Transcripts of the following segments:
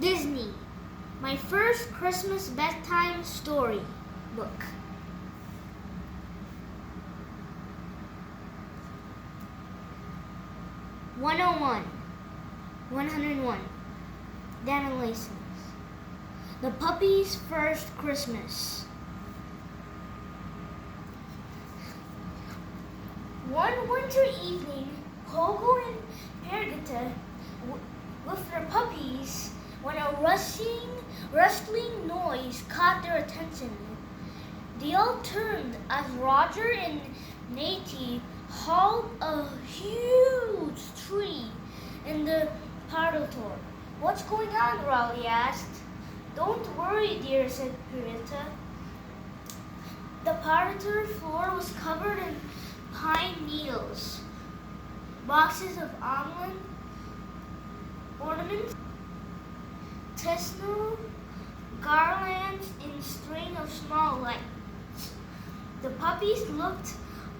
Disney, my first Christmas bedtime story book. (101) 101. Dan and Laces. The Puppy's First Christmas. One winter evening, Pogo and Pergita, with their puppies, when a rustling noise caught their attention. They all turned as Roger and Natty hauled a huge tree in the parlor. "What's going on?" Raleigh asked. "Don't worry, dear," said Pergita. The parlor floor was covered in pine needles, boxes of almond ornaments, tinsel, garlands, and string of small lights. The puppies looked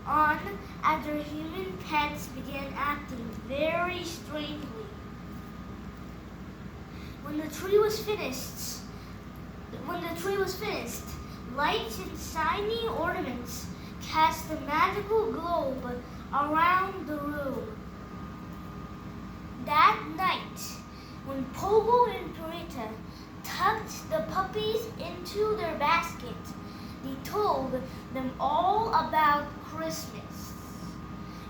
on as their human pets began acting very strangely. When the tree was finished, lights and shiny ornaments cast a magical globe around the room. That night, when Pogo and Pergita tucked the puppies into their basket, they told them all about Christmas.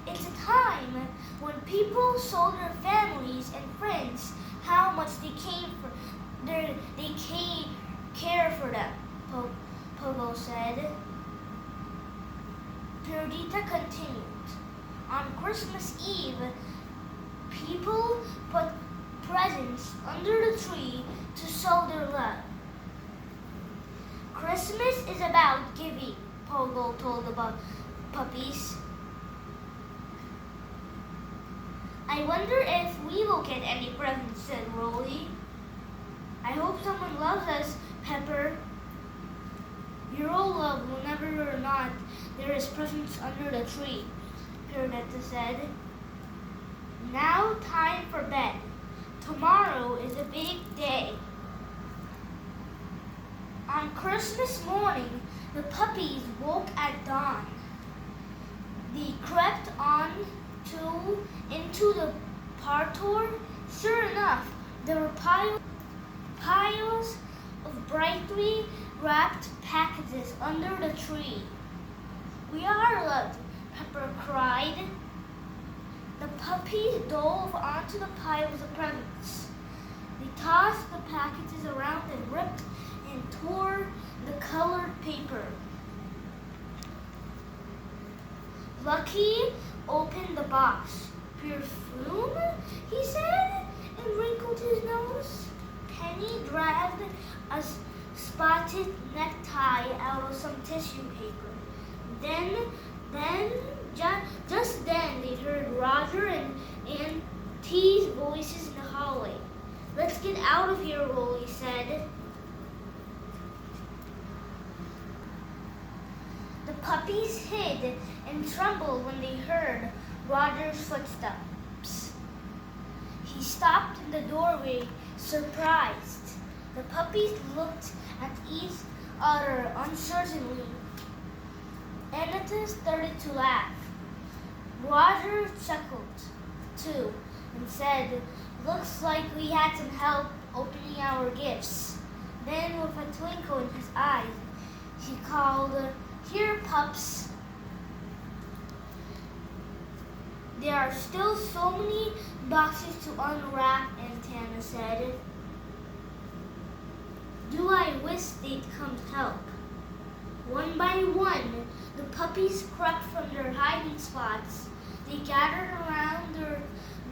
It's a time when people show their families and friends how much they care for them, Pogo said. Pergita continued. On Christmas Eve, people put presents under the tree to show their love. "Christmas is about giving," Pogo told the puppies. "I wonder if we will get any presents," said Rolly. "I hope someone loves us, Pepper." "Your old love will never not. There is presents under the tree," Pergita said. "Now time for bed. Tomorrow is a big day." On Christmas morning, the puppies woke at dawn. They crept into the parlor. Sure enough, there were piles of brightly wrapped packages under the tree. "We are loved," Pepper cried. The puppies dove onto the piles of presents. They tossed the packages around and ripped and tore the colored paper. Lucky opened the box. "Perfume?" he said, and wrinkled his nose. Penny dragged a spotted necktie out of some tissue paper. Just then they heard Roger and Aunt T's voices in the hallway. "Let's get out of here," Rolly said. The puppies hid and trembled when they heard Roger's footsteps. He stopped in the doorway, surprised. The puppies looked at each other uncertainly. Annette started to laugh. Roger chuckled, too, and said, "Looks like we had some help opening our gifts." Then, with a twinkle in his eyes, he called, "Here, pups." "There are still so many boxes to unwrap," Aunt Hannah said. "Do I wish they'd come help." One by one, the puppies crept from their hiding spots. They gathered around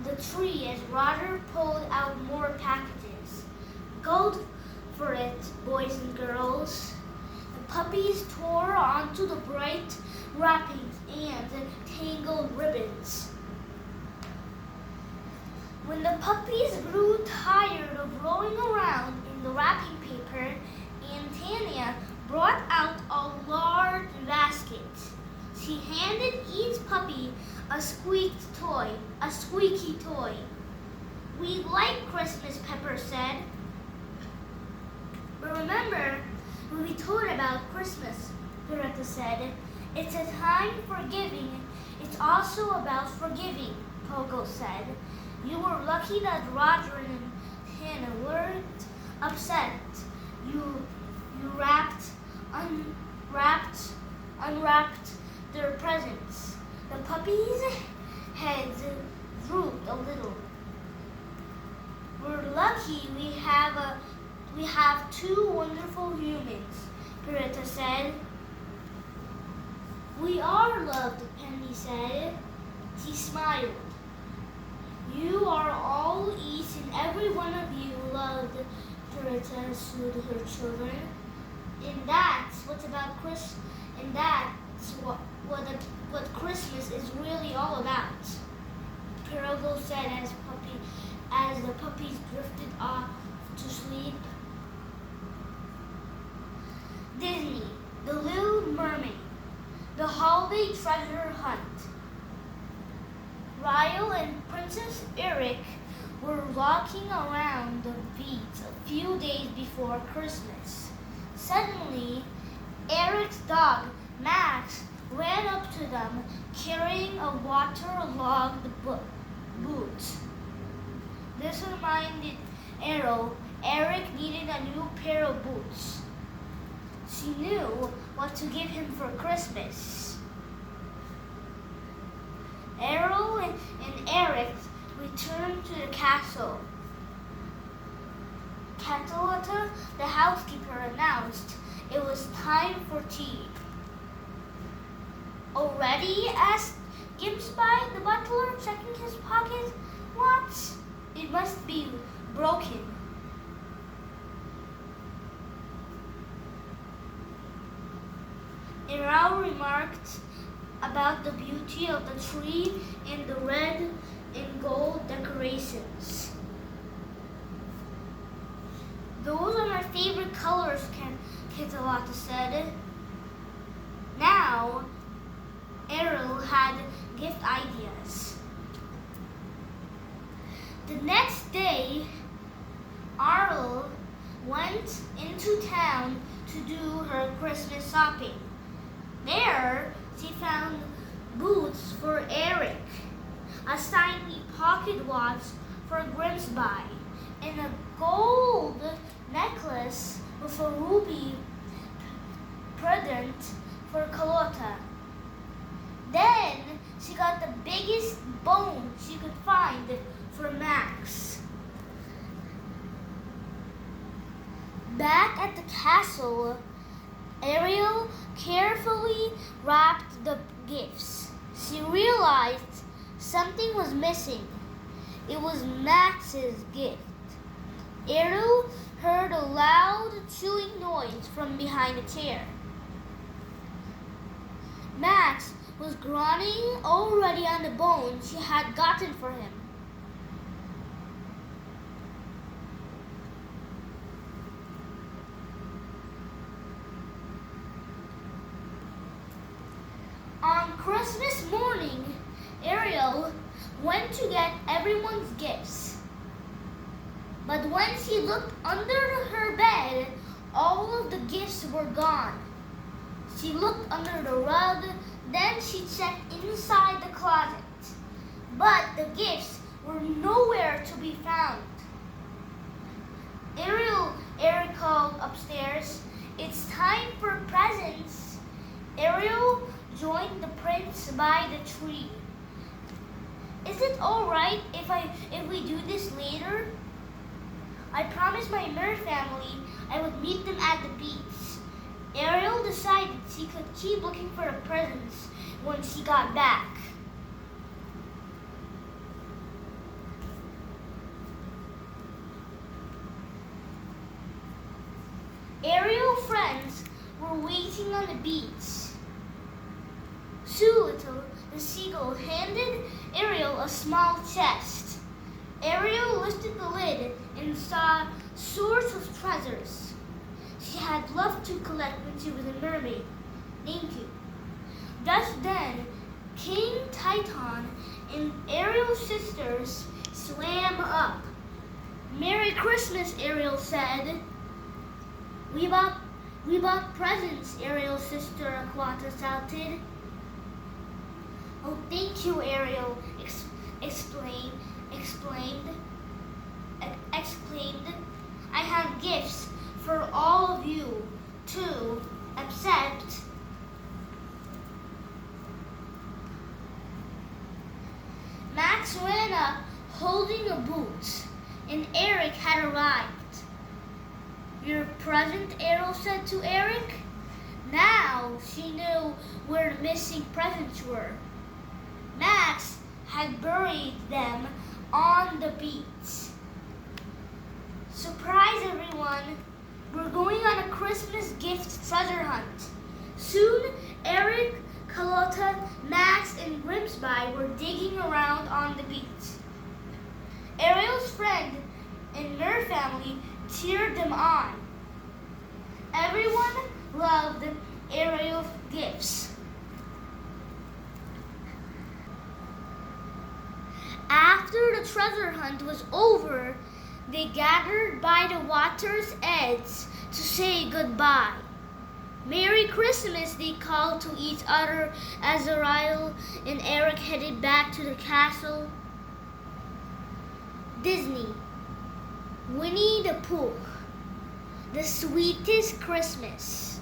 the tree as Roger pulled out more packages. "Go for it, boys and girls." The puppies tore onto the bright wrappings and tangled ribbons. When the puppies grew tired of rolling around in the wrapping paper, Aunt Tanya brought out a large basket. She handed each puppy a squeaky toy. "We like Christmas," Pepper said. But remember, when we told about Christmas, Pirata said, it's a time for giving. It's also about forgiving, Pogo said. You were lucky that Roger and Hannah weren't upset. You unwrapped their presents. The puppies' heads drooped a little. We're lucky we have two wonderful humans, Pirata said. We are loved, Penny said. He smiled. You are all each and every one of you loved, Pirata soothed her children. And that's what Christmas is really all about, Pirago said as the puppies drifted off to sleep. Disney, The Little Mermaid, The Holiday Treasure Hunt. Ryle and Princess Eric were walking around the beach a few days before Christmas. Suddenly, Eric's dog, Max, ran up to them carrying a waterlogged boot. This reminded Eric needed a new pair of boots. She knew what to give him for Christmas. Errol and Eric returned to the castle. Cataletta, the housekeeper, announced it was time for tea. Already? Asked Gimpsby, the butler, checking his pocket. What? It must be broken. Errol remarked about the beauty of the tree and the red and gold decorations. Those are my favorite colors, Cataletta said. Now, Errol had gift ideas. The next day, Arl went into town to do her Christmas shopping. There, she found boots for Eric, a shiny pocket watch for Grimsby, and a gold necklace with a ruby pendant for Carlotta. Then she got the biggest bone she could find for Max. Back at the castle, Ariel carefully wrapped the gifts. She realized something was missing. It was Max's gift. Ariel heard a loud chewing noise from behind a chair. Max was groaning already on the bone she had gotten for him. On Christmas morning, Ariel went to get everyone's gifts. But when she looked under her bed, all of the gifts were gone. She looked under the rug, then she checked inside the closet. But the gifts were nowhere to be found. Eric called upstairs. It's time for presents. Ariel joined the prince by the tree. Is it all right if we do this later? I promised my mer family I would meet them at the beach. Ariel decided she could keep looking for the presents when she got back. Ariel's friends were waiting on the beach. Doolittle, the seagull, handed Ariel a small chest. Ariel lifted the lid and saw sorts of treasures she had loved to collect when she was a mermaid. Thank you. Just then, King Titan and Ariel's sisters swam up. Merry Christmas, Ariel said. We bought we bought presents, Ariel's sister Aquata shouted. Oh, thank you, Ariel explained, exclaimed. I have gifts for all of you, too, except Max ran up holding a boot, and Eric had arrived. Your present, Ariel said to Eric. Now she knew where the missing presents were. Max had buried them on the beach. Surprise, everyone! We're going on a Christmas gift treasure hunt. Soon, Eric, Carlotta, Max, and Grimsby were digging around on the beach. Ariel's friend and their family cheered them on. Everyone loved Ariel's gifts. After the treasure hunt was over, they gathered by the water's edge to say goodbye. Merry Christmas, they called to each other as Ariel and Eric headed back to the castle. Disney, Winnie the Pooh, the sweetest Christmas.